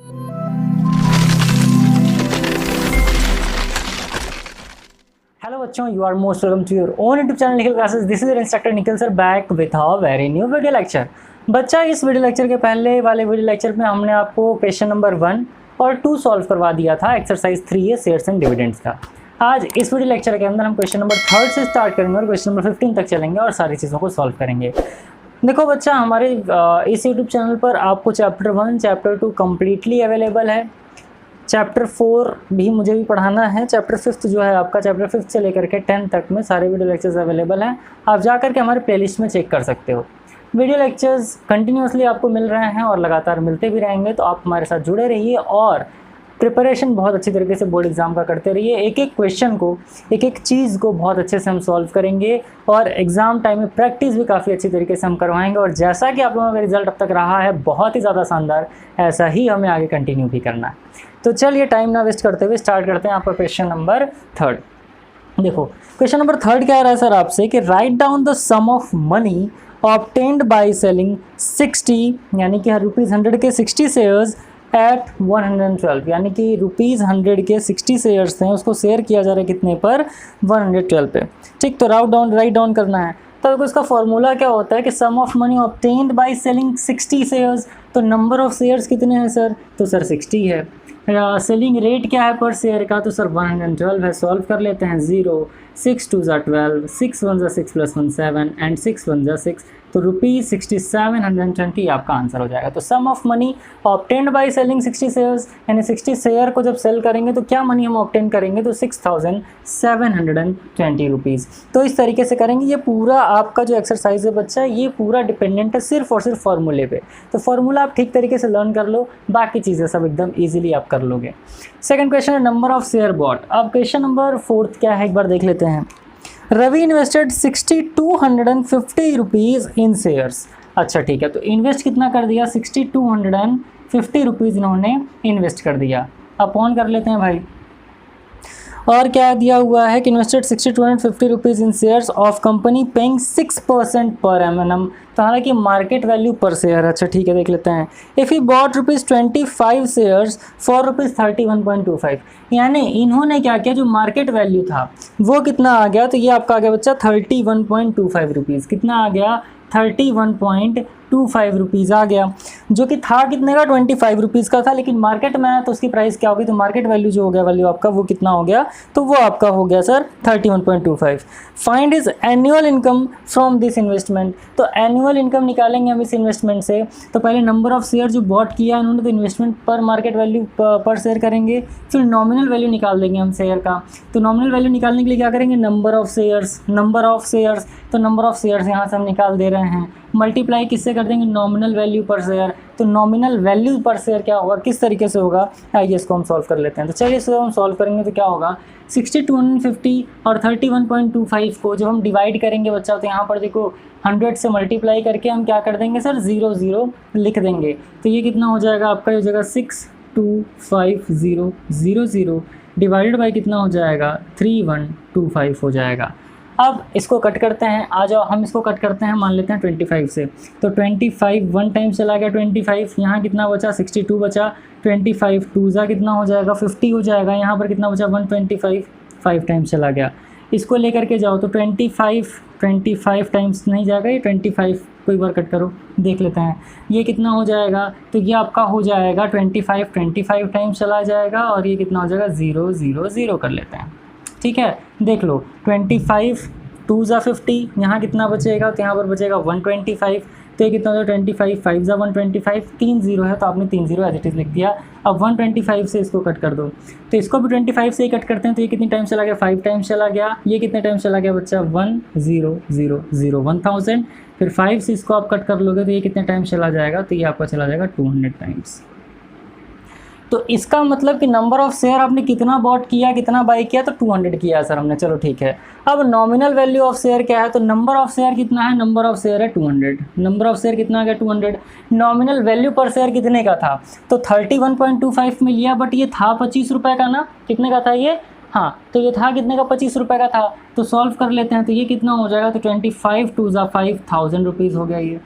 Hello बच्चों, you are most welcome to your own YouTube channel Nikhil classes. This is instructor Nikhil sir back with a very new video lecture. बच्चा, इस video lecture के पहले वाले video lecture में हमने आपको क्वेश्चन नंबर 1 और 2 सॉल्व करवा दिया था exercise 3A shares and dividends का। आज इस वीडियो लेक्चर के अंदर हम क्वेश्चन नंबर 3 से स्टार्ट करेंगे और क्वेश्चन नंबर 15 तक चलेंगे और सारी चीज़ों को सॉल्व करेंगे। देखो बच्चा, हमारे इस यूट्यूब चैनल पर आपको चैप्टर 1 चैप्टर 2 कम्प्लीटली अवेलेबल है। चैप्टर 4 भी मुझे भी पढ़ाना है। चैप्टर 5 जो है आपका, चैप्टर 5 से लेकर के 10 तक में सारे वीडियो लेक्चर्स अवेलेबल हैं। आप जा कर के हमारे प्लेलिस्ट में चेक कर सकते हो। वीडियो लेक्चर्स कंटिन्यूसली आपको मिल रहे हैं और लगातार मिलते भी रहेंगे, तो आप हमारे साथ जुड़े रहिए और प्रिपरेशन बहुत अच्छी तरीके से बोर्ड एग्जाम का करते रहिए। एक एक क्वेश्चन को, एक एक चीज़ को बहुत अच्छे से हम सॉल्व करेंगे और एग्ज़ाम टाइम में प्रैक्टिस भी काफ़ी अच्छी तरीके से हम करवाएंगे। और जैसा कि आप लोगों का रिजल्ट अब तक रहा है बहुत ही ज़्यादा शानदार, ऐसा ही हमें आगे कंटिन्यू भी करना है। तो चलिए टाइम ना वेस्ट करते हुए स्टार्ट करते हैं आपका क्वेश्चन नंबर 3। देखो क्वेश्चन नंबर 3 क्या रहा है सर आपसे कि write down the sum of money obtained by selling 60 यानी कि ₹100 के 60 शेयर्स एट 112, यानी कि ₹100 के 60 शेयर्स थे, उसको शेयर किया जा रहा है कितने पर, 112 पे। ठीक, तो राइट डाउन करना है। तो देखो इसका फॉर्मूला क्या होता है कि sum of money obtained by selling 60 shares, तो नंबर ऑफ शेयर्स कितने हैं सर, तो सर 60 है। सेलिंग रेट क्या है पर शेयर का, तो सर 112 है। सॉल्व कर लेते हैं। 0 6 2 12, 6 1 6 + 1 7 एंड 6 1 6, तो ₹6720 आपका आंसर हो जाएगा। तो sum of money obtained by selling 60 shares, यानी 60 शेयर को जब सेल करेंगे तो क्या मनी हम ऑब्टेन करेंगे, तो ₹6720। तो इस तरीके से करेंगे। ये पूरा आपका जो एक्सरसाइज है बच्चा, ये पूरा डिपेंडेंट है सिर्फ और सिर्फ फार्मूले पे। तो फार्मूला आप ठीक तरीके से लर्न कर लो, बाकी चीज़ें सब एकदम ईजिली आप कर लोगे। सेकेंड क्वेश्चन है नंबर ऑफ शेयर बॉट। अब क्वेश्चन नंबर 4 क्या है एक बार देख लेते हैं। रवि इन्वेस्टेड ₹6250 इन शेयर्स। अच्छा ठीक है, तो इन्वेस्ट कितना कर दिया, ₹6250 इन्होंने इन्वेस्ट कर दिया। अपॉन कर लेते हैं भाई। और क्या दिया हुआ है कि invested ₹6250 in shares of company paying 6% पर एमएनएम, तो हालांकि मार्केट वैल्यू पर शेयर। अच्छा ठीक है, देख लेते हैं। If he bought ₹25 shares for ₹31.25, यानी इन्होंने क्या किया, जो मार्केट वैल्यू था वो कितना आ गया, तो ये आपका आ गया बच्चा ₹31.25। कितना आ गया, ₹31.25 आ गया, जो कि था कितने का, ₹25 का था। लेकिन मार्केट में है तो उसकी प्राइस क्या होगी, तो मार्केट वैल्यू जो हो गया, वैल्यू आपका वो कितना हो गया, तो वो आपका हो गया sir 31.25। Find is annual income from this investment, तो एनुअल इनकम निकालेंगे हम इस इन्वेस्टमेंट से। तो पहले नंबर ऑफ शेयर जो बॉट किया इन्होंने, तो इन्वेस्टमेंट पर मार्केट वैल्यू पर शेयर करेंगे। फिर नॉमिनल वैल्यू निकाल देंगे हम शेयर का। तो नॉमिनल वैल्यू निकालने के लिए क्या करेंगे, नंबर ऑफ शेयर्स, तो नंबर ऑफ शेयर्स यहाँ से हम निकाल दे रहे हैं। मल्टीप्लाई किससे कर देंगे, नॉमिनल वैल्यू पर शेयर। तो नॉमिनल वैल्यू पर शेयर क्या होगा, किस तरीके से होगा, आइए इसको हम सॉल्व कर लेते हैं। तो चलिए इसको हम सॉल्व करेंगे तो क्या होगा, 6250 और 31.25 को जब हम डिवाइड करेंगे बच्चा, तो यहाँ पर देखो 100 से मल्टीप्लाई करके हम क्या कर देंगे सर, 00 लिख देंगे। तो ये कितना हो जाएगा आपका, हो जाएगा 625000 डिवाइडेड बाई कितना हो जाएगा, 3125 हो जाएगा। अब इसको कट करते हैं, आ जाओ हम इसको कट करते हैं, मान लेते हैं 25 से। तो 25 1 टाइम चला गया, 25 यहाँ कितना बचा, 62 बचा। 25 2 कितना हो जाएगा, 50 हो जाएगा। यहाँ पर कितना बचा, 125 5 टाइम चला गया। इसको लेकर के जाओ तो 25 टाइम्स नहीं जाएगा, ये 25 कोई बार कट करो, देख लेते हैं ये कितना हो जाएगा। तो ये आपका हो जाएगा 25 टाइम्स चला जाएगा और ये कितना हो जाएगा, 000 कर लेते हैं। ठीक है, देख लो 25 2 50, यहाँ कितना बचेगा, तो यहाँ पर बचेगा 125। तो ये कितना हो जाएगा, 25 5 125, 3 0 है तो आपने 3 0 एज इट इज़ लिख दिया। अब 125 से इसको कट कर दो, तो इसको भी 25 से ही कट करते हैं। तो ये कितनी टाइम चला गया, 5 टाइम चला गया। ये कितने टाइम चला गया बच्चा, 1000 फिर 5 से इसको आप कट कर लोगे तो ये कितने टाइम चला जाएगा, तो ये आपका चला जाएगा 200 टाइम्स। तो इसका मतलब कि नंबर ऑफ शेयर आपने कितना बॉट किया, कितना बाई किया, तो 200 किया सर हमने। चलो ठीक है, अब नॉमिनल वैल्यू ऑफ शेयर क्या है, तो नंबर ऑफ शेयर कितना है, नंबर ऑफ शेयर है 200। नंबर ऑफ शेयर कितना आ गया, 200। नॉमिनल वैल्यू पर शेयर कितने का था, तो 31.25 में लिया, बट ये था 25 रुपये का ना, कितने का था ये, हाँ तो ये था कितने का, 25 रुपये का था। तो सॉल्व कर लेते हैं, तो ये कितना हो जाएगा, तो 25 2 5 1000 रुपीज़ हो गया। ये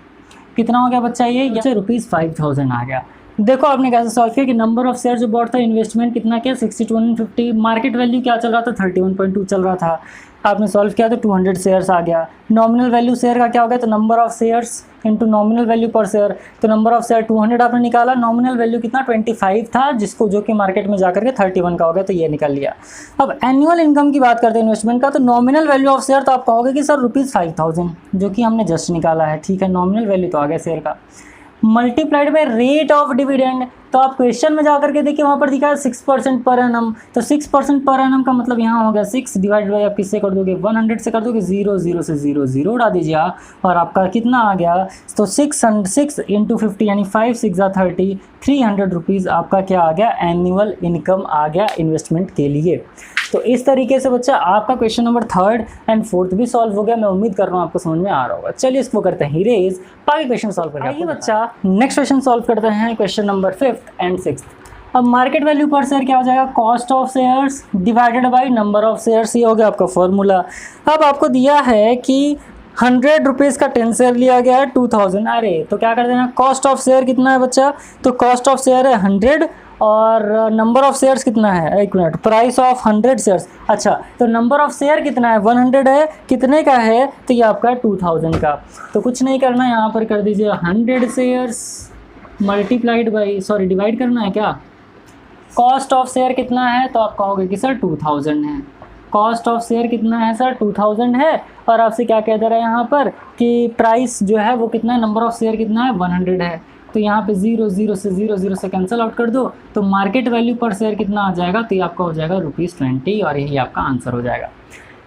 कितना हो गया बच्चा, ये ₹5000 आ गया। देखो आपने कैसे सॉल्व किया कि नंबर ऑफ शेयर जो बॉट था, इन्वेस्टमेंट कितना किया 6250, मार्केट वैल्यू क्या चल रहा था 31.2 चल रहा था, आपने सॉल्व किया तो 200 शेयर्स आ गया। नॉमिनल वैल्यू शेयर का क्या हो गया, तो number of shares into nominal value पर शेयर, तो नंबर ऑफ शेयर 200 आपने निकाला, नॉमिनल वैल्यू कितना 25 था, जिसको जो कि मार्केट में जाकर के 31 का हो गया, तो ये निकल लिया। अब एनुअल इनकम की बात करते हैं इन्वेस्टमेंट का, तो नॉमिनल वैल्यू ऑफ शेयर तो आप कहोगे कि सर ₹5000, जो कि हमने जस्ट निकाला है, ठीक है, नॉमिनल वैल्यू तो आ गया शेयर का, multiplied by rate of dividend, तो आप क्वेश्चन में जाकर के देखिए वहाँ पर दिखा है 6% पर एनम, तो 6% पर एनम का मतलब यहाँ हो गया 6 डिवाइड बाई, आप किससे कर दोगे 100 से कर दोगे, 0 0 से 0 0 उड़ा दीजिए आप, और आपका कितना आ गया, तो 6 इंटू 50 यानी 5 6 30, 300 रुपीज़ आपका क्या आ गया, एनुअल इनकम आ गया इन्वेस्टमेंट के लिए। तो इस तरीके से बच्चा आपका question number 3rd and 4th भी सॉल्व हो गया। मैं उम्मीद कर रहा हूँ आपको समझ में आ रहा होगा। चलिए इसको करते हैं इरेज, बाकी क्वेश्चन सॉल्व करके आइए बच्चा नेक्स्ट क्वेश्चन सॉल्व करते हैं, question number 5th and 6th। अब मार्केट वैल्यू पर शेयर क्या हो जाएगा, cost of shares divided by number of shares, ये हो गया आपका फॉर्मूला। अब आपको दिया है कि 100 रुपीज़ का 10 शेयर लिया गया है 2000, अरे तो क्या कर देना, कॉस्ट ऑफ शेयर कितना है बच्चा, तो कॉस्ट ऑफ शेयर है 100 और नंबर ऑफ शेयर्स कितना है, एक मिनट, प्राइस ऑफ 100 शेयर्स, अच्छा तो नंबर ऑफ शेयर कितना है 100 है, कितने का है, तो ये आपका 2000 का। तो कुछ नहीं करना है, यहाँ पर कर दीजिए 100 shares multiplied by, sorry divide करना है क्या, कॉस्ट ऑफ शेयर कितना है, तो आप कहोगे कि सर 2000 है, कॉस्ट ऑफ शेयर कितना है सर 2000 है, और आपसे क्या कह दे रहा है यहाँ पर कि प्राइस जो है वो कितना है, नंबर ऑफ शेयर कितना है 100 है, तो यहाँ पे 0 0 से 0 0 से कैंसिल आउट कर दो, तो मार्केट वैल्यू पर शेयर कितना आ जाएगा, तो ये आपका हो जाएगा ₹20, और यही आपका आंसर हो जाएगा।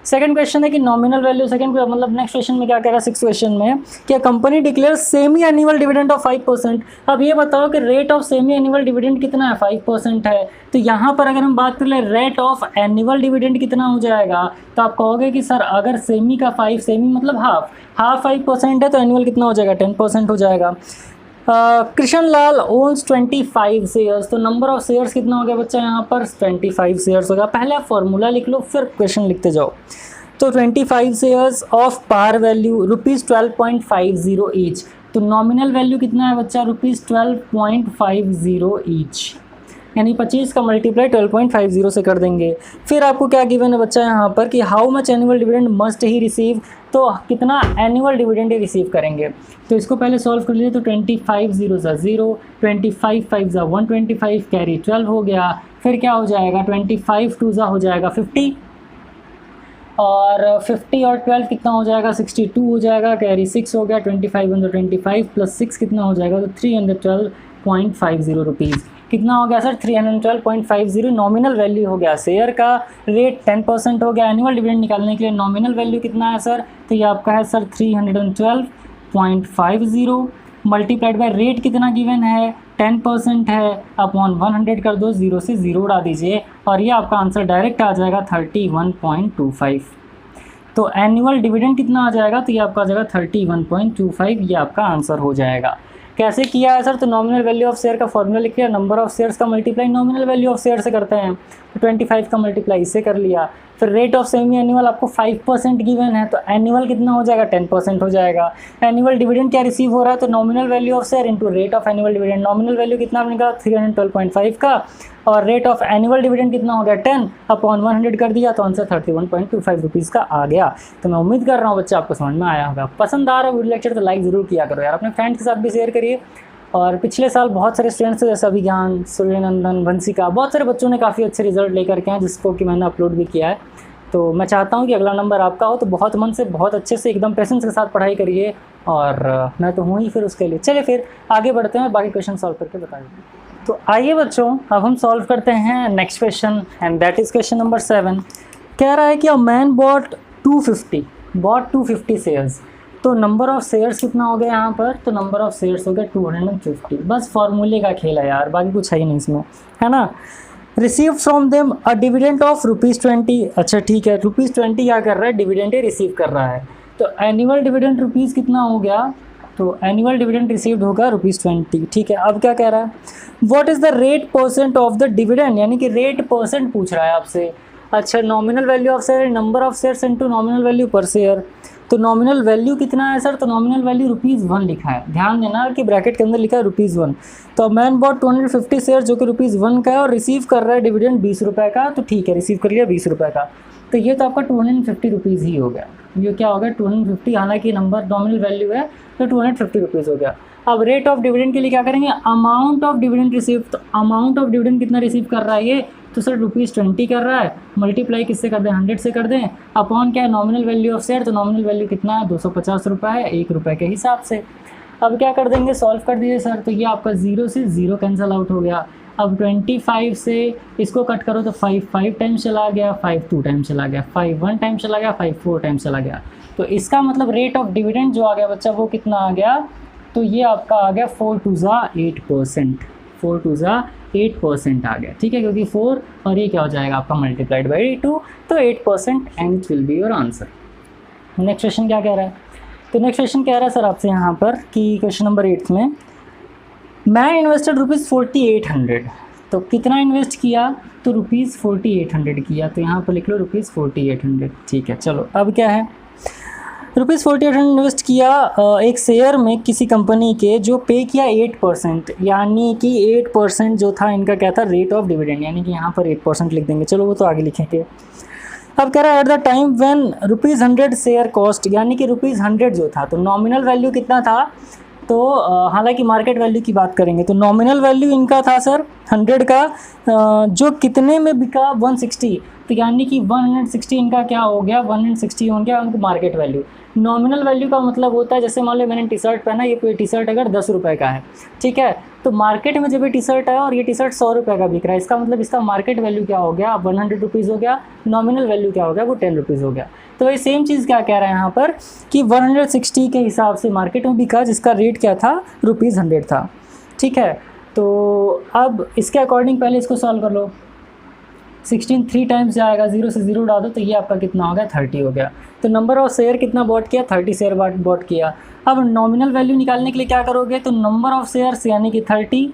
सेकंड क्वेश्चन है कि नॉमिनल वैल्यू, सेकंड मतलब नेक्स्ट क्वेश्चन में क्या कह रहा है, 6th क्वेश्चन में कि company declare semi annual dividend of 5%। अब ये बताओ कि rate of semi annual dividend कितना है, 5% है, तो यहाँ पर अगर हम बात कर ले रेट ऑफ एनुअल डिविडेंड कितना हो जाएगा, तो आप कहोगे कि सर अगर सेमी का 5, सेमी मतलब हाफ 5% है, तो एनुअल कितना हो जाएगा 10% हो जाएगा। कृष्ण लाल ओन्स 25 शेयर्स, तो नंबर ऑफ शेयर्स कितना हो गया बच्चा, यहाँ पर 25 शेयर्स होगा। पहले आप फॉर्मूला लिख लो फिर क्वेश्चन लिखते जाओ। तो 25 शेयर्स ऑफ पार वैल्यू ₹12.50 ईच, तो नॉमिनल वैल्यू कितना है बच्चा, ₹12.50 ईच, यानी 25 का मल्टीप्लाई 12.50 से कर देंगे। फिर आपको क्या गिवन है बच्चा यहाँ पर कि how much annual dividend must he receive, तो कितना एनुअल डिविडेंड ही रिसीव करेंगे, तो इसको पहले सॉल्व कर लीजिए। तो 25 0 ज़ा 0, 25 5 ज़ा 125, कैरी 12 हो गया। फिर क्या हो जाएगा, 25 2 ज़ा हो जाएगा 50, और 50 और 12 कितना हो जाएगा 62 हो जाएगा, कैरी 6 हो गया। 25 1 25 प्लस 6 कितना हो जाएगा, तो 312.50 रुपीज़ कितना हो गया सर, 312.50 नॉमिनल वैल्यू हो गया। शेयर का रेट 10% हो गया। एनुअल डिविडेंड निकालने के लिए नॉमिनल वैल्यू कितना है सर, तो ये आपका है सर 312.50 मल्टीप्लाइड बाय रेट कितना गिवन है 10% है, अपॉन 100 कर दो, 0 से 0 उड़ा दीजिए, और ये आपका आंसर डायरेक्ट आ जाएगा 31.25। तो एनुअल डिविडेंड कितना आ जाएगा, तो ये आपका आ जाएगा 31.25, ये आपका आंसर हो जाएगा। कैसे किया है सर, तो नॉमिनल वैल्यू ऑफ शेयर का फॉर्मूला लिख लिया, नंबर ऑफ शेयर्स का multiply nominal value of share से करते हैं, तो 25 का मल्टीप्लाई इससे कर लिया। फिर रेट ऑफ सेमी एनुअल आपको 5% गिवन है, तो एनुअल कितना हो जाएगा 10% हो जाएगा। एनुअल डिविडेंड क्या रिसीव हो रहा है, तो nominal value of share into rate of annual dividend. Nominal value कितना आपने कहा 312.5 का, और रेट ऑफ एनुअल डिविडेंड कितना हो गया 10 अपॉन 100 कर दिया, तो आंसर 31.25 रुपीज़ का आ गया। तो मैं उम्मीद कर रहा हूँ बच्चा आपको समझ में आया होगा। पसंद आ रहा है वीडियो लेक्चर तो लाइक ज़रूर किया करो यार, अपने फ्रेंड्स के साथ भी शेयर करिए। और पिछले साल बहुत सारे स्टूडेंट्स थे, जैसे अभिज्ञान, सूर्यनंदन, वंशिका, बहुत सारे बच्चों ने काफ़ी अच्छे रिजल्ट लेकर के हैं, जिसको कि मैंने अपलोड भी किया है। तो मैं चाहता हूँ कि अगला नंबर आपका हो, तो बहुत मन से, बहुत अच्छे से, एकदम पेशेंस के साथ पढ़ाई करिए, और मैं तो हूँ ही फिर उसके लिए। चलिए फिर आगे बढ़ते हैं, बाकी क्वेश्चन सॉल्व करके बताइए। तो आइए बच्चों अब हम सॉल्व करते हैं next question, and that is question number 7। कह रहा है कि अ मैन बॉट 250 शेयर्स, तो नंबर ऑफ शेयर्स कितना हो गया यहाँ पर, तो नंबर ऑफ शेयर्स हो गया 250। बस फॉर्मूले का खेल है यार, बाकी कुछ है ही नहीं इसमें, है ना। Receive from them a dividend of ₹20। अच्छा ठीक है, ₹20 क्या कर रहा है, डिविडेंड ही रिसीव कर रहा है। तो एनुअल डिविडेंड रुपीज़ कितना हो गया, तो एनुअल डिविडेंड रिसीव्ड होगा ₹20। ठीक है, अब क्या कह रहा है, what is the rate % of the dividend, यानी कि रेट % पूछ रहा है आपसे। अच्छा, nominal value of share number of shares into nominal value पर शेयर। तो नॉमिनल वैल्यू कितना है सर? तो नॉमिनल वैल्यू ₹1 लिखा है, ध्यान देना कि ब्रैकेट के अंदर लिखा है ₹1। तो मैन बॉट 250 शेयर जो कि ₹1 का है और रिसीव कर रहा है डिविडेंड ₹20 का, तो ठीक है, रिसीव कर लिया ₹20 का। तो ये तो आपका ₹250 ही हो गया। ये क्या हो गया? 250, हालांकि नंबर नॉमिनल वैल्यू है तो ₹250 हो गया। अब रेट ऑफ डिविडेंड के लिए क्या करेंगे? Amount of dividend receive. तो अमाउंट ऑफ डिविडेंड कितना रिसीव कर रहा है ये? तो सर ₹20 कर रहा है, मल्टीप्लाई किससे कर दें? 100 से कर दें, अपॉन क्या है? Nominal value of share. तो नॉमिनल वैल्यू कितना है? ₹250 है, ₹1 के हिसाब से। अब क्या कर देंगे? सॉल्व कर दीजिए सर। तो ये आपका 0 से 0 कैंसिल आउट हो गया। अब 25 से इसको कट करो तो 5 टाइम्स चला गया, 5 2 टाइम्स चला गया, 5 1 टाइम चला गया, 5 4 टाइम्स चला गया। तो इसका मतलब रेट ऑफ डिविडेंड जो आ गया बच्चा वो कितना आ गया? तो ये आपका आ गया 4 2 8%, 4 2 8% आ गया, ठीक है, क्योंकि 4 और ये क्या हो जाएगा आपका मल्टीप्लाइड बाई 2, तो 8% and it will be your answer. Next question क्या कह रहा है? तो नेक्स्ट क्वेश्चन कह रहा है सर आपसे यहाँ पर कि क्वेश्चन नंबर 8 में मैं इन्वेस्टेड ₹4800। तो कितना इन्वेस्ट किया? तो ₹4800 किया। तो यहाँ पर लिख लो ₹4800, ठीक है। चलो अब क्या है? ₹4800 इन्वेस्ट किया एक शेयर में किसी कंपनी के, जो पे किया 8%, यानी कि 8% जो था इनका क्या था? रेट ऑफ डिविडेंड, यानी कि यहाँ पर 8% लिख देंगे। चलो वो तो आगे लिखेंगे। अब कह रहा है at the time when ₹100 share cost, यानी कि ₹100 जो था, तो नॉमिनल वैल्यू कितना था? तो हालांकि मार्केट वैल्यू की बात करेंगे तो नॉमिनल वैल्यू इनका था सर 100 का, जो कितने में बिका? 160। तो यानी कि 160 इनका क्या हो गया? 160 हो गया उनको मार्केट वैल्यू। नॉमिनल वैल्यू का मतलब होता है, जैसे मान लो मैंने टी शर्ट पहना, ये टी शर्ट अगर ₹10 का है, ठीक है, तो मार्केट में जब ये टी शर्ट है और ये टी शर्ट ₹100 का बिक रहा है, इसका मतलब इसका मार्केट वैल्यू क्या हो गया? 100 रुपीज़ हो गया। नॉमिनल वैल्यू क्या हो गया? वो 10 रुपीज़ हो गया। तो वही सेम चीज़ क्या कह रहा है यहाँ पर कि 160 के हिसाब से मार्केट में बिका, जिसका रेट क्या था? ₹100 था, ठीक है। तो अब इसके अकॉर्डिंग पहले इसको सॉल्व कर लो। 16 3 टाइम्स जाएगा, 0 से 0 डाल दो, तो ये आपका कितना हो गया? 30 हो गया। तो नंबर ऑफ शेयर कितना बॉट किया? 30 शेयर बॉट किया। अब नॉमिनल वैल्यू निकालने के लिए क्या करोगे? तो नंबर ऑफ शेयर्स यानी कि 30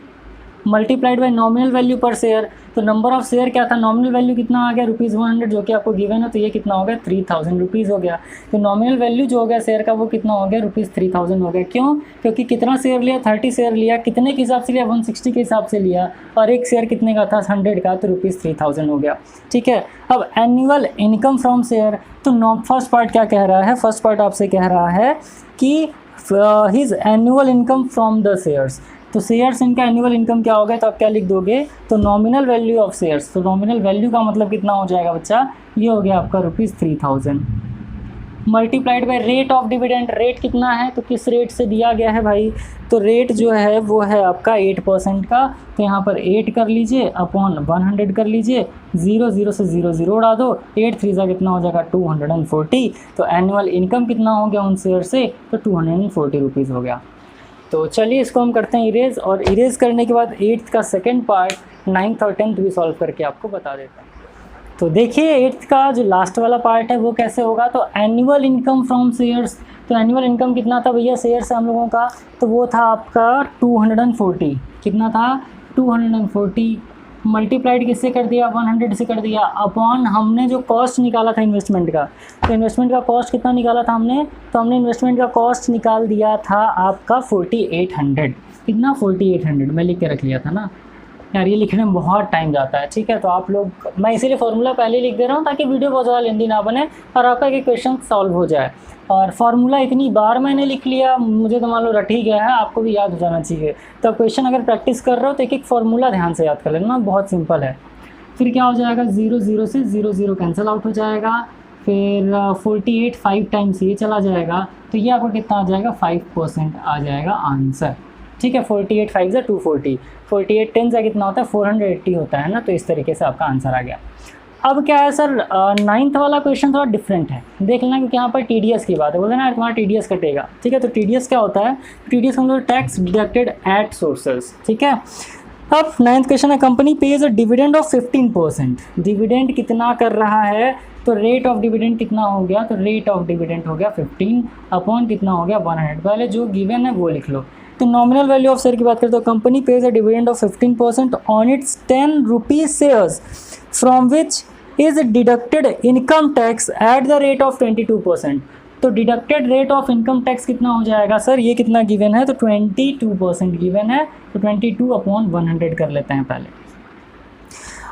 मल्टीप्लाइड बाय नॉमिनल वैल्यू पर शेयर। तो नंबर ऑफ शेयर क्या था? नॉमिनल वैल्यू कितना आ गया? ₹100 जो कि आपको गिवन है, तो ये कितना हो गया? 3000 रुपीज़ हो गया। तो नॉमिनल वैल्यू जो हो गया शेयर का वो कितना हो गया? ₹3000 हो गया। क्यों? क्योंकि कितना शेयर लिया? 30 शेयर लिया। कितने के हिसाब से लिया? 160 के हिसाब से लिया, और एक शेयर कितने का था? 100 का, तो ₹3000 हो गया, ठीक है। अब एनुअल इनकम फ्रॉम शेयर, तो फर्स्ट पार्ट क्या कह रहा है? फर्स्ट पार्ट आपसे कह रहा है कि his annual income from the shares. तो शेयर्स इनका एनुअल इनकम क्या होगा? तो आप क्या लिख दोगे? तो नॉमिनल वैल्यू ऑफ शेयर्स। तो नॉमिनल वैल्यू का मतलब कितना हो जाएगा बच्चा? ये हो गया आपका ₹3000 multiplied by rate of dividend. Rate कितना है? तो किस रेट से दिया गया है भाई? तो रेट जो है वो है आपका 8% का। तो यहाँ पर 8 कर लीजिए, अपॉन 100 कर लीजिए, 0 से 0 उड़ा दो, 8 3 जा कितना हो जाएगा? 240। तो एनुअल इनकम कितना हो गया उन शेयर से? तो 240 रुपीज़ हो गया। तो चलिए इसको हम करते हैं इरेज, और इरेज करने के बाद 8th का सेकंड पार्ट 9th और 10th भी सॉल्व करके आपको बता देता हूँ। तो देखिए 8th का जो लास्ट वाला पार्ट है वो कैसे होगा? तो एनुअल इनकम फ्रॉम शेयर्स। तो एनुअल इनकम कितना था भैया शेयर्स हम लोगों का? तो वो था आपका 240। कितना था? 240 मल्टीप्लाइड किससे कर दिया? 100 से कर दिया, अपॉन हमने जो कॉस्ट निकाला था इन्वेस्टमेंट का। तो इन्वेस्टमेंट का कॉस्ट कितना निकाला था हमने? तो हमने इन्वेस्टमेंट का कॉस्ट निकाल दिया था आपका 4800। कितना? 4800 मैं लिख के रख लिया था ना यार, ये लिखने में बहुत टाइम जाता है, ठीक है। तो आप लोग, मैं इसीलिए फार्मूला पहले लिख दे रहा हूँ ताकि वीडियो बहुत ज़्यादा लेंदी ना बने और आपका एक क्वेश्चन सॉल्व हो जाए। और फार्मूला इतनी बार मैंने लिख लिया, मुझे तो मान लो रट ही गया है, आपको भी याद हो जाना चाहिए। तो क्वेश्चन अगर प्रैक्टिस कर रहे हो तो एक फार्मूला ध्यान से याद कर लेना, बहुत सिंपल है। फिर क्या हो जाएगा? 0 से 0 कैंसिल आउट हो जाएगा। फिर 48 5 टाइम्स ये चला जाएगा, तो ये आपको कितना आ जाएगा? 5% आ जाएगा आंसर, ठीक है। 48 5 से 240, 48 10 से कितना होता है? 480 होता है ना। तो इस तरीके से आपका आंसर आ गया। अब क्या है सर, 9th वाला क्वेश्चन थोड़ा डिफरेंट है, देख लेना, क्योंकि यहाँ पर TDS की बात है। बोलते ना यार तुम्हारा TDS कटेगा, ठीक है। तो TDS क्या होता है? TDS हम लोग टैक्स डिडक्टेड एट सोर्सेस, ठीक है। अब 9th क्वेश्चन है, company page a dividend of 15%। Dividend कितना कर रहा है? तो रेट ऑफ डिविडेंड कितना हो गया? तो रेट ऑफ डिविडेंड हो गया 15 अपॉन कितना हो गया? 100। पहले जो गिवन है वो लिख लो। तो नॉमिनल वैल्यू ऑफ शेयर की बात करें तो company page a dividend of 15% on it's 10 rupees shares, from which is deducted income tax at the rate of 22%। तो deducted rate of income tax कितना हो जाएगा सर, ये कितना गिवन है, तो 22% गिवन है, तो 22/100 कर लेते हैं पहले।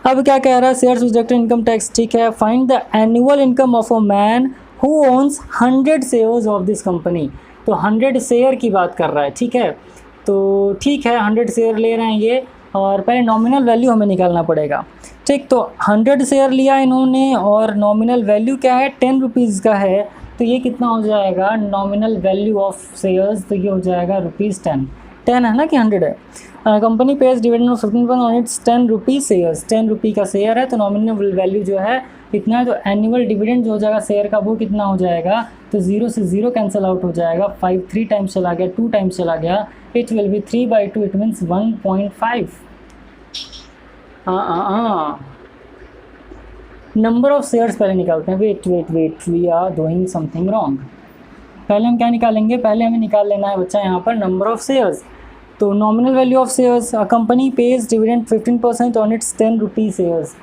अब क्या कह रहा है, शेयर्स डिडक्टेड इनकम टैक्स, ठीक है। Find the annual income of a man who owns 100 shares of this company. तो 100 शेयर की बात कर रहा है, ठीक है। तो ठीक है 100 शेयर ले रहे हैं ये, और पहले नॉमिनल वैल्यू हमें निकालना पड़ेगा, ठीक। तो 100 शेयर लिया इन्होंने और नॉमिनल वैल्यू क्या है, 10 रुपीज़ का है। तो ये कितना हो जाएगा नॉमिनल वैल्यू ऑफ शेयर्स, तो ये हो जाएगा ₹10। 10 है ना कि 100 है। Company page dividend of 15% on it's 10 rupees shares, 10 रुपये का शेयर है, तो नॉमिनल वैल्यू जो है इतना है। तो एनुअल डिविडेंड जो हो जाएगा शेयर का वो कितना हो जाएगा, तो 0 से 0 कैंसिल आउट हो जाएगा, 5 3 टाइम्स चला गया, 2 टाइम्स चला गया, it will be 3/2, it means 1.5। Number of shares पहले निकालते हैं। Wait we are doing something wrong. पहले हम क्या निकालेंगे, पहले हमें निकाल लेना है बच्चा यहाँ पर नंबर ऑफ शेयर्स। तो nominal value of shares, a company page dividend 15% on it's 10 rupees shares,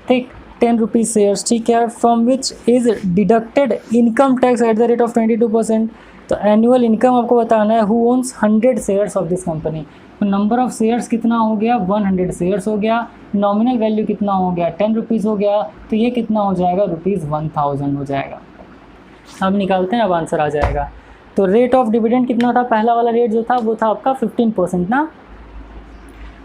ठीक, 10 रुपीज़ शेयर्स, ठीक है। From which is deducted income tax at the rate of 22%। तो एनुअल इनकम आपको बताना है, who owns 100 shares of this company. तो number of shares कितना हो गया, 100 शेयर्स हो गया। नॉमिनल वैल्यू कितना हो गया, 10 रुपीज़ हो गया। तो ये कितना हो जाएगा, ₹1000 हो जाएगा। अब निकालते हैं, अब आंसर आ जाएगा। तो रेट ऑफ डिविडेंड कितना था, पहला वाला रेट जो था वो था आपका 15% ना।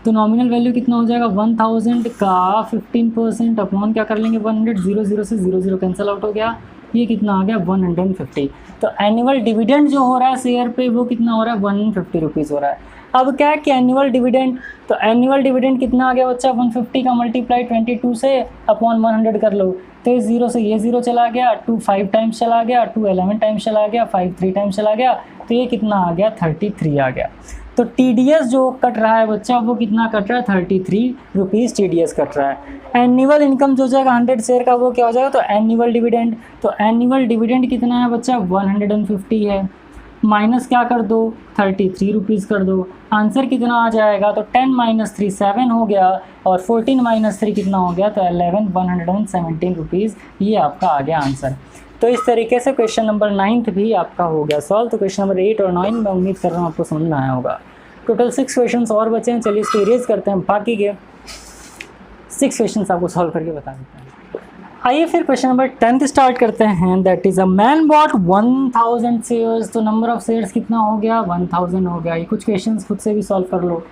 तो नॉमिनल वैल्यू कितना हो जाएगा, 1000 का 15% अपॉन क्या कर लेंगे 100, 0 से 0 कैंसिल आउट हो गया, ये कितना आ गया 150। तो एनुअल डिविडेंड जो हो रहा है शेयर पे वो कितना हो रहा है, 150 रुपीज़ हो रहा है। अब क्या है कि एनुअल डिविडेंड, तो एनुअल डिविडेंड कितना आ गया बच्चा, 150 का मल्टीप्लाई 22 से अपॉन 100 कर लो। तो इस 0 से ये 0 चला गया, 2 5 टाइम्स चला गया, 2 11 टाइम्स चला गया, 5 3 टाइम्स चला गया। तो ये कितना आ गया, 33 आ गया। तो TDS जो कट रहा है बच्चा वो कितना कट रहा है, 33 रुपीज़ TDS कट रहा है। एनुअल इनकम जो जाएगा 100 शेयर का वो क्या हो जाएगा, तो एनुअल डिविडेंड। तो एनुअल डिविडेंड कितना है बच्चा, 150 है, माइनस क्या कर दो 33 रुपीज़ कर दो। आंसर कितना आ जाएगा, तो 10 - 3 7 हो गया, और 14 - 3 कितना हो गया, तो 11 117 रुपीज़। ये आपका आ गया आंसर। तो इस तरीके से क्वेश्चन नंबर 9 भी आपका हो गया सॉल्व। तो क्वेश्चन नंबर 8 और 9 मैं उम्मीद कर रहा हूँ आपको समझ में आया होगा। टोटल 6 क्वेश्चन और बचे हैं, चलिए इसको इरेज करते हैं, बाकी के 6 क्वेश्चन आपको सॉल्व करके बता देते हैं। आइए फिर क्वेश्चन नंबर 10 स्टार्ट करते हैं। That is a man bot 1000 shares. तो नंबर ऑफ शेयर्स कितना हो गया, 1000 हो गया। ये कुछ क्वेश्चन खुद से भी सॉल्व कर लो।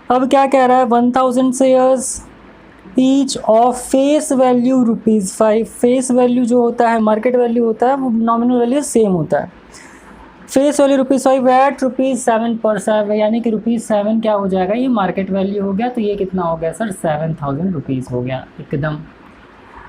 अब क्या कह रहा है, 1000 shares each of face value ₹5। Face value जो होता है, मार्केट वैल्यू होता है, वो नॉमिनल वैल्यू सेम होता है। फेस वैल्यू ₹5 एट ₹7 पर शेयर, यानी कि ₹7 क्या हो जाएगा, ये मार्केट वैल्यू हो गया। तो ये कितना हो गया सर, 7000 रुपीज़ हो गया एकदम।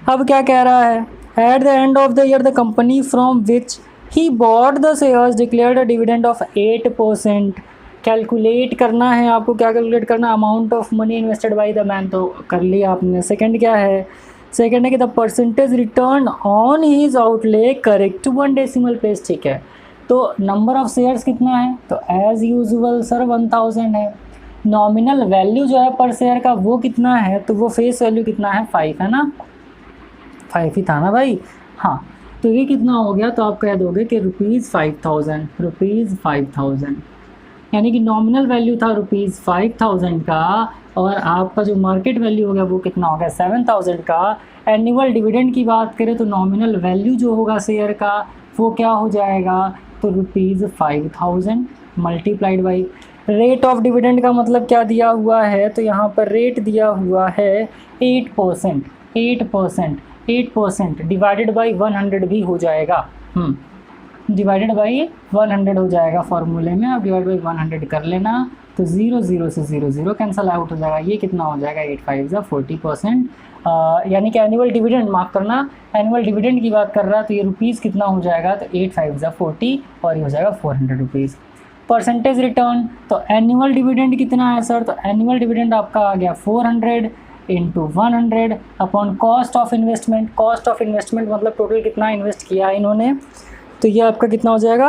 अब क्या कह रहा है, at the end of the year the company from which he bought the shares declared a dividend of 8%। Calculate करना है आपको, क्या कैलकुलेट करना, amount of money invested by the man, तो कर लिया आपने। सेकंड क्या है, सेकंड है कि the percentage return on his outlay correct 1 decimal place, ठीक है। तो नंबर ऑफ शेयर्स कितना है, तो एज यूजुअल सर 1000 है। नॉमिनल वैल्यू जो है पर शेयर का वो कितना है, तो वो फेस वैल्यू कितना है, 5 है ना, 5 ही था ना भाई, हाँ। तो ये कितना हो गया, तो आप कह दोगे कि ₹5000, यानी कि नॉमिनल वैल्यू था ₹5000 का, और आपका जो मार्केट वैल्यू हो गया वो कितना हो गया 7000 का। एनुअल डिविडेंड की बात करें तो नॉमिनल वैल्यू जो होगा शेयर का वो क्या हो जाएगा, तो ₹5000 multiplied by rate of dividend का मतलब क्या दिया हुआ है, तो यहाँ पर रेट दिया हुआ है 8% डिवाइडेड बाई 100 भी हो जाएगा, डिवाइडेड बाई 100 हो जाएगा फॉर्मूले में। अब डिवाइड बाई 100 कर लेना, तो 0 से 0 कैंसल आउट हो जाएगा। ये कितना हो जाएगा, 8 5 40%, यानी कि एनुअल डिविडेंड, माफ़ करना, एनुअल डिविडेंड की बात कर रहा है। तो ये रुपीज़ कितना हो जाएगा, तो 8 5 40, और ये हो जाएगा 400 रुपीज़। परसेंटेज रिटर्न, तो एनुअल डिविडेंड कितना है सर, तो एनुअल डिविडेंड आपका आ गया 400 into 100 upon cost of investment. Cost of investment मतलब टोटल कितना इन्वेस्ट किया है इन्होंने, तो ये आपका कितना हो जाएगा,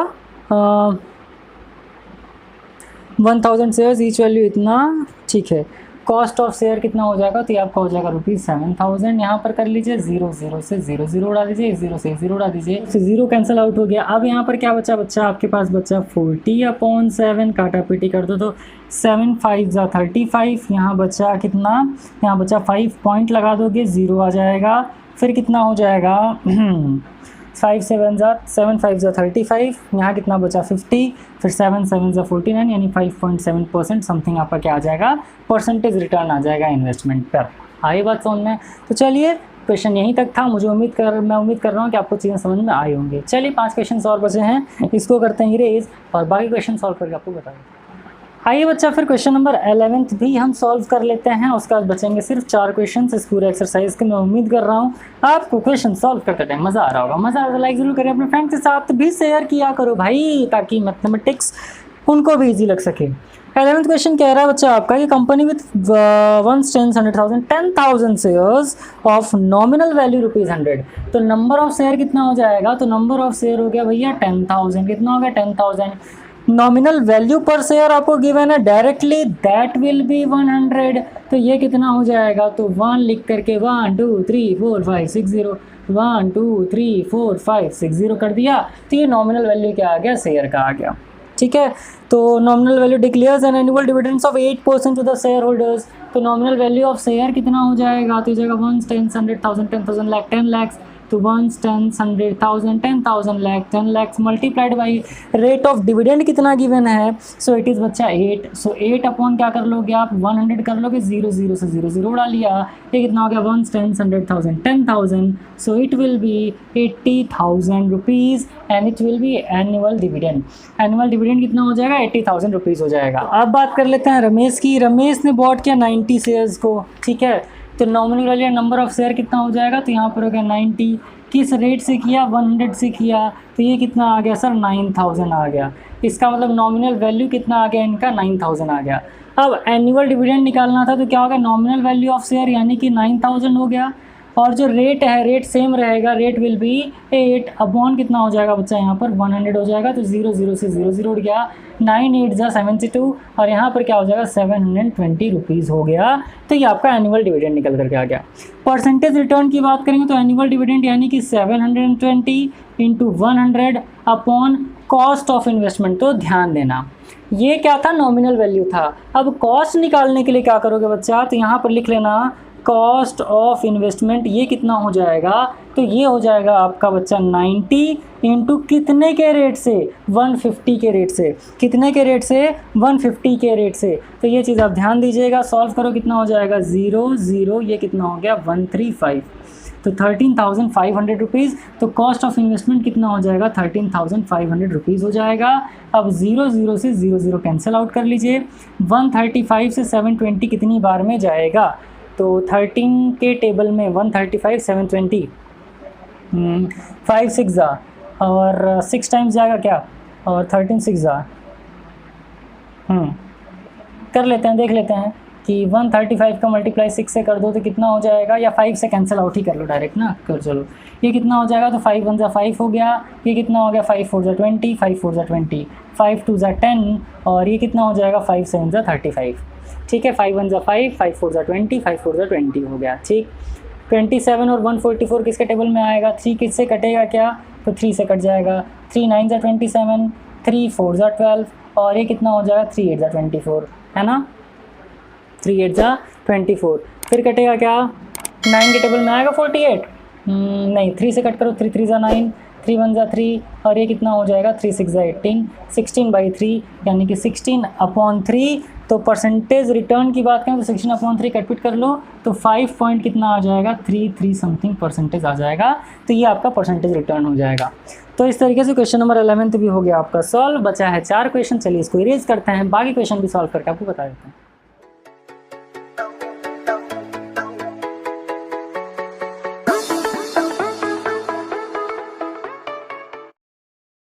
1000 शेयर्स ईच वैल्यू इतना, ठीक है। कॉस्ट ऑफ शेयर कितना हो जाएगा, तो ये आपका हो जाएगा ₹7,000। यहाँ पर कर लीजिए 0 0 से 0 0 उड़ा दीजिए, 0 से 0 उड़ा दीजिए, 0 कैंसिल आउट हो गया। अब यहाँ पर क्या बच्चा आपके पास बच्चा 40/7, काटा पीटी कर दो तो 7 5 जा 35। यहाँ बच्चा कितना, यहाँ बच्चा 5 पॉइंट लगा दोगे 0 आ जाएगा। फिर कितना हो जाएगा 5 5 जा 35, यहाँ कितना बचा 50, फिर 7 7 जा 49, यानी 5.7% समथिंग आपका क्या आ जाएगा, परसेंटेज रिटर्न आ जाएगा इन्वेस्टमेंट पर। आई बात समझ में? तो चलिए क्वेश्चन यहीं तक था। मैं उम्मीद कर रहा हूँ कि आपको चीज़ें समझ में आई होंगी। चलिए 5 क्वेश्चन और बचे हैं, इसको करते हैं इरेज और बाकी क्वेश्चन सॉल्व करके आपको बताएंगे। आइए बच्चा फिर क्वेश्चन नंबर 11 भी हम सॉल्व कर लेते हैं। उसके बाद बचेंगे सिर्फ 4 क्वेश्चन इस पूरे एक्सरसाइज के। मैं उम्मीद कर रहा हूँ आपको क्वेश्चन सॉल्व करते टाइम मज़ा आ रहा होगा। मज़ा आ रहा लाइक जरूर करें, अपने फ्रेंड के साथ भी शेयर किया करो भाई, ताकि मैथमेटिक्स उनको भी ईजी लग सके। 11th क्वेश्चन कह रहा है बच्चा आपका कि company with 10,000 shares of nominal value ₹100। तो नंबर ऑफ शेयर कितना हो जाएगा, तो नंबर ऑफ शेयर हो गया भैया 10,000। कितना हो गया 10,000। नॉमिनल वैल्यू पर शेयर आपको गिवन है डायरेक्टली, दैट विल बी 100। तो ये कितना हो जाएगा, तो 1 लिख करके 1 2 3 4 5 6 0 1 2 3 4 5 6 0 कर दिया। तो ये नॉमिनल वैल्यू क्या आ गया, शेयर का आ गया। ठीक है, तो nominal value declares an annual dividends of 8% to the shareholders. तो नॉमिनल वैल्यू ऑफ शेयर कितना हो जाएगा, तो हो जाएगा 1 10 100,000 10,000 लाख 10 lakhs। तो 1 10 100,000 10,000 lakh 10 lakhs multiplied by rate of dividend कितना गिवन है, सो इट इज़ बच्चा 8। सो 8 अपॉन क्या कर लोगे आप 100 कर लोगे, 0 0 से 0 0 उड़ा लिया। ये कितना हो गया 1 10 100,000 10,000। So it will B 80,000 rupees and it will B annual dividend. Annual dividend कितना हो जाएगा 80,000 रुपीज़ हो जाएगा। अब बात कर लेते हैं रमेश की। रमेश ने बॉट किया 90 शेयर्स को। ठीक है, तो nominal value number of share कितना हो जाएगा, तो यहाँ पर हो गया 90। किस रेट से किया 100 से किया, तो ये कितना आ गया सर 9,000 आ गया। इसका मतलब नॉमिनल वैल्यू कितना आ गया इनका 9,000 आ गया। अब एनुअल डिविडेंड निकालना था, तो क्या होगा नॉमिनल वैल्यू ऑफ शेयर यानी कि 9,000 हो गया, और जो रेट है रेट सेम रहेगा, रेट विल बी 8 अपॉन कितना हो जाएगा बच्चा यहाँ पर 100 हो जाएगा। तो 0 0 से 0 0 उठ गया, 9 8 जा 72 और यहाँ पर क्या हो जाएगा 720 रुपीज़ हो गया। तो ये आपका एनुअल डिविडेंड निकल करके आ गया। परसेंटेज रिटर्न की बात करेंगे तो एनुअल डिविडेंड यानी कि 720 into 100 upon cost of investment. तो ध्यान देना ये क्या था, नॉमिनल वैल्यू था। अब कॉस्ट निकालने के लिए क्या करोगे बच्चा, तो यहाँ पर लिख लेना कॉस्ट ऑफ इन्वेस्टमेंट। ये कितना हो जाएगा, तो ये हो जाएगा आपका बच्चा 90 इंटू कितने के रेट से 150 के रेट से, कितने के रेट से 150 के रेट से। तो ये चीज़ आप ध्यान दीजिएगा, सॉल्व करो कितना हो जाएगा 0 0, ये कितना हो गया 135। तो 13,500 रुपीज़। तो कॉस्ट ऑफ इन्वेस्टमेंट कितना हो जाएगा 13,500 रुपीज़ हो जाएगा। अब 0 0 से 0 0 कैंसिल आउट कर लीजिए। 135 से 720 कितनी बार में जाएगा, तो 13 के टेबल में 135 720 5 6 जा और 6 टाइम्स जाएगा क्या, और 13 6 जा कर लेते हैं, देख लेते हैं कि 135 का मल्टीप्लाई 6 से कर दो तो कितना हो जाएगा, या 5 से कैंसिल आउट ही कर लो डायरेक्ट ना, कर चलो। ये कितना हो जाएगा, तो 5 1 जा 5 हो गया। ये कितना हो गया 5 4 जा 20 5 4 जा 20 5 2 जा 10 और ये कितना हो जाएगा 5 7 जा 35। ठीक है, 5 1 जा 5 5 4 जा 20 5 4 जा 20 हो गया। ठीक, 27 और 144 किसके टेबल में आएगा, 3 किससे कटेगा क्या, तो 3 से कट जाएगा। 3 9 जा 27 3 4 जा 12 और ये कितना हो जाएगा 3 8 जा 24 है ना, 3 8 जा 24। फिर कटेगा क्या, 9 के टेबल में आएगा 48, नहीं 3 से कट करो, 3 3 जा 9 3 1 जा 3 और ये कितना हो जाएगा 3 6 जा 18 16/3 यानी कि 16/3। तो परसेंटेज रिटर्न की बात करें तो 16/3 कटपिट कर लो तो 5 पॉइंट कितना आ जाएगा 33 समथिंग परसेंटेज आ जाएगा। तो ये आपका परसेंटेज रिटर्न हो जाएगा। तो इस तरीके से क्वेश्चन नंबर 11 भी हो गया आपका सॉल्व। बचा है 4 क्वेश्चन, चलिए इसको इरेज करते हैं, बाकी क्वेश्चन भी सॉल्व करके आपको बता देते हैं।